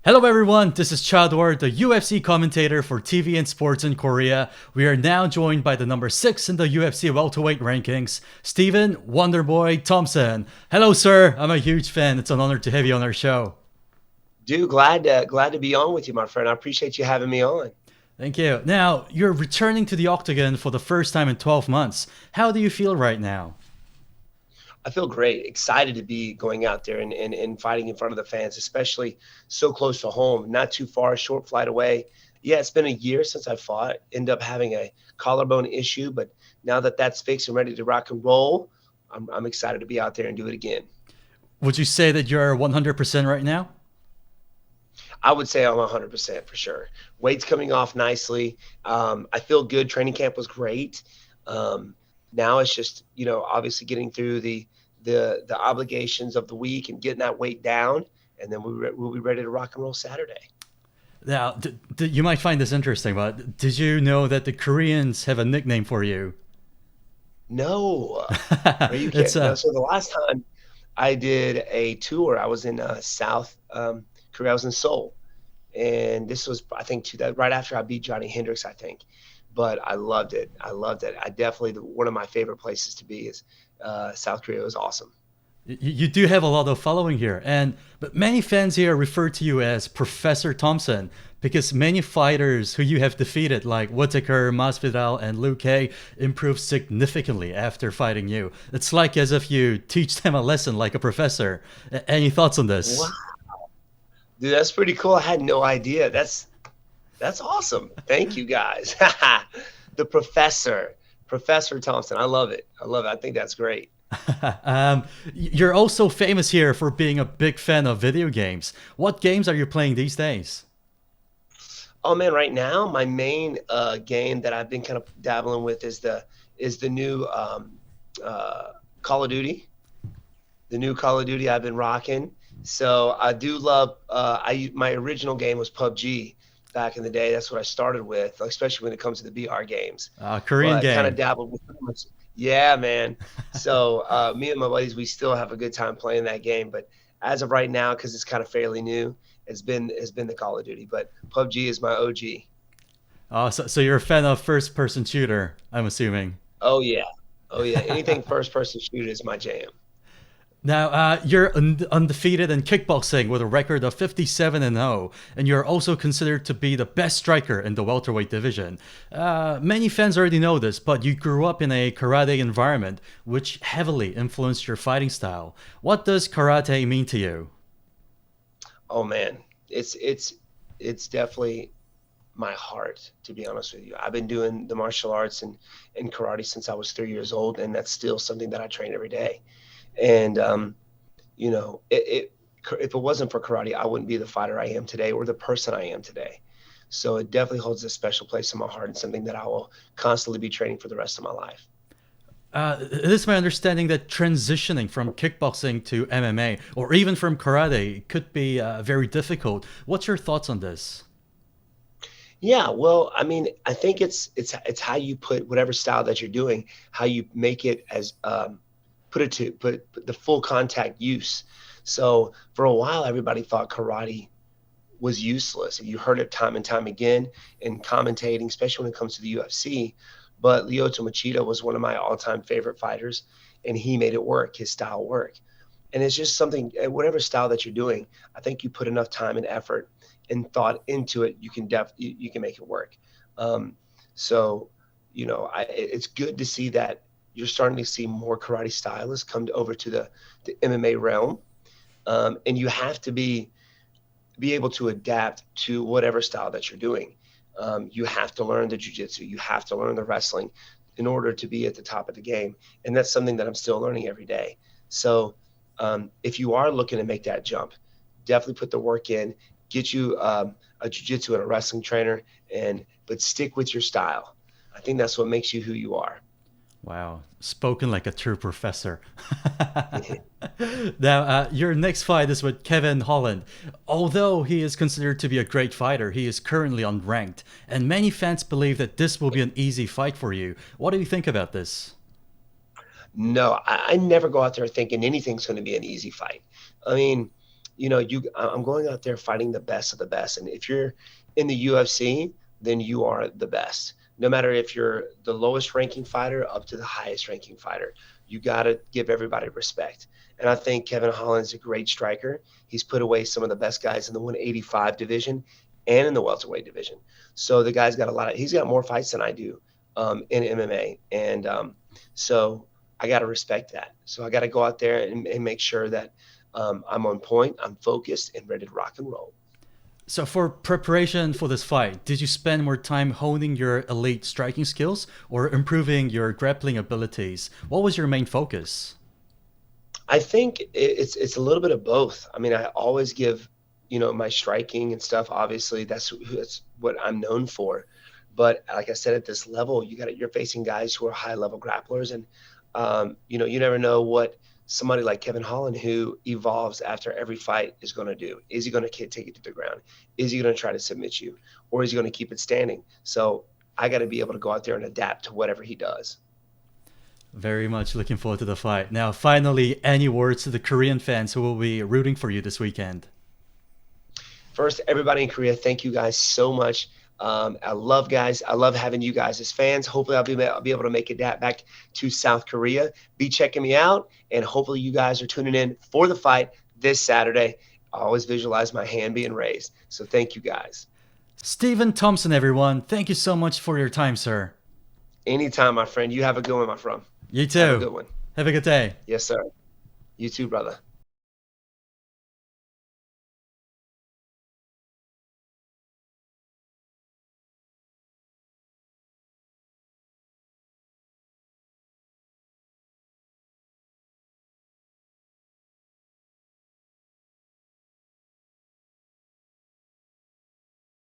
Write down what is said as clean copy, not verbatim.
Hello everyone, this is Chadwar, the UFC commentator for TVN Sports in Korea. We are now joined by the number 6 in the UFC welterweight rankings, Stephen Wonderboy Thompson. Hello sir, I'm a huge fan. It's an honor to have you on our show. Dude, glad to be on with you, my friend. I appreciate you having me on. Thank you. Now, you're returning to the octagon for the first time in 12 months. How do you feel right now? I feel great, excited to be going out there and fighting in front of the fans, especially so close to home, not too far, a short flight away. Yeah, it's been a year since I fought. Ended up having a collarbone issue, but now that that's fixed and ready to rock and roll, I'm excited to be out there and do it again. Would you say that you're 100% right now? I would say I'm 100% for sure. Weight's coming off nicely. I feel good. Training camp was great. Now it's just, obviously getting through the obligations of the week and getting that weight down, and then we'll be ready to rock and roll Saturday. Now, you might find this interesting, but did you know that the Koreans have a nickname for you? No, are you kidding? No, so the last time I did a tour, I was in South Korea. I was in Seoul, and this was, I think, right after I beat Johnny Hendricks, I think. But I loved it. I loved it. I definitely, one of my favorite places to be is South Korea. It was awesome. You do have a lot of following here, but many fans here refer to you as Professor Thompson because many fighters who you have defeated, like Whittaker, Masvidal, and Luke Hay, improved significantly after fighting you. It's like as if you teach them a lesson like a professor. Any thoughts on this? Wow, dude, that's pretty cool. I had no idea. That's awesome. Thank you guys. The Professor Thompson. I love it. I love it. I think that's great. You're also famous here for being a big fan of video games. What games are you playing these days? Oh man, right now my main game that I've been kind of dabbling with is the new Call of Duty. The new Call of Duty I've been rocking. So I do love. My original game was PUBG back in the day. That's what I started with, especially when it comes to the VR games. Korean game. Kind of dabbled with pretty much. Yeah, man. So me and my buddies, we still have a good time playing that game. But as of right now, because it's kind of fairly new, it's been the Call of Duty. But PUBG is my OG. Oh, so you're a fan of first-person shooter, I'm assuming. Oh yeah, oh yeah. Anything first-person shooter is my jam. Now, you're undefeated in kickboxing with a record of 57-0, and you're also considered to be the best striker in the welterweight division. Many fans already know this, but you grew up in a karate environment, which heavily influenced your fighting style. What does karate mean to you? Oh man, it's definitely my heart, to be honest with you. I've been doing the martial arts and karate since I was 3 years old, and that's still something that I train every day. And if it wasn't for karate, I wouldn't be the fighter I am today or the person I am today. So it definitely holds a special place in my heart and something that I will constantly be training for the rest of my life. It is my understanding that transitioning from kickboxing to MMA or even from karate could be very difficult. What's your thoughts on this? Yeah, well, I mean, I think it's how you put whatever style that you're doing, how you make it as put the full contact use. So for a while, everybody thought karate was useless. You heard it time and time again in commentating, especially when it comes to the UFC. But Lyoto Machida was one of my all-time favorite fighters, and he made it work, his style work. And it's just something, whatever style that you're doing, I think you put enough time and effort and thought into it, you can make it work. So, it's good to see that you're starting to see more karate stylists come over to the MMA realm. And you have to be able to adapt to whatever style that you're doing. You have to learn the jiu-jitsu. You have to learn the wrestling in order to be at the top of the game. And that's something that I'm still learning every day. So if you are looking to make that jump, definitely put the work in, get you a jiu-jitsu and a wrestling trainer, but stick with your style. I think that's what makes you who you are. Wow, spoken like a true professor. Now, your next fight is with Kevin Holland. Although he is considered to be a great fighter, he is currently unranked, and many fans believe that this will be an easy fight for you. What do you think about this? No, I never go out there thinking anything's going to be an easy fight. I mean, I'm going out there fighting the best of the best. And if you're in the UFC, then you are the best. No matter if you're the lowest ranking fighter up to the highest ranking fighter, you got to give everybody respect. And I think Kevin Holland's a great striker. He's put away some of the best guys in the 185 division and in the welterweight division. So the guy's got he's got more fights than I do in MMA. And so I got to respect that. So I got to go out there and make sure that I'm on point, I'm focused, and ready to rock and roll. So for preparation for this fight, did you spend more time honing your elite striking skills or improving your grappling abilities? What was your main focus? I think it's a little bit of both. I mean, I always give, my striking and stuff. Obviously, that's what I'm known for. But like I said, at this level, you're facing guys who are high level grapplers, and you never know what somebody like Kevin Holland, who evolves after every fight, is going to do. Is he going to take it to the ground? Is he going to try to submit you, or is he going to keep it standing? So I got to be able to go out there and adapt to whatever he does. Very much looking forward to the fight. Now, finally, any words to the Korean fans who will be rooting for you this weekend? First, everybody in Korea, thank you guys so much. I love having you guys as fans. Hopefully I'll be able to make it back to South Korea. Be checking me out, and hopefully you guys are tuning in for the fight this Saturday. I always visualize my hand being raised. So thank you guys. Stephen Thompson, everyone. Thank you so much for your time, sir. Anytime, my friend. You have a good one, my friend. You too. Have a good one. Have a good day. Yes, sir. You too, brother.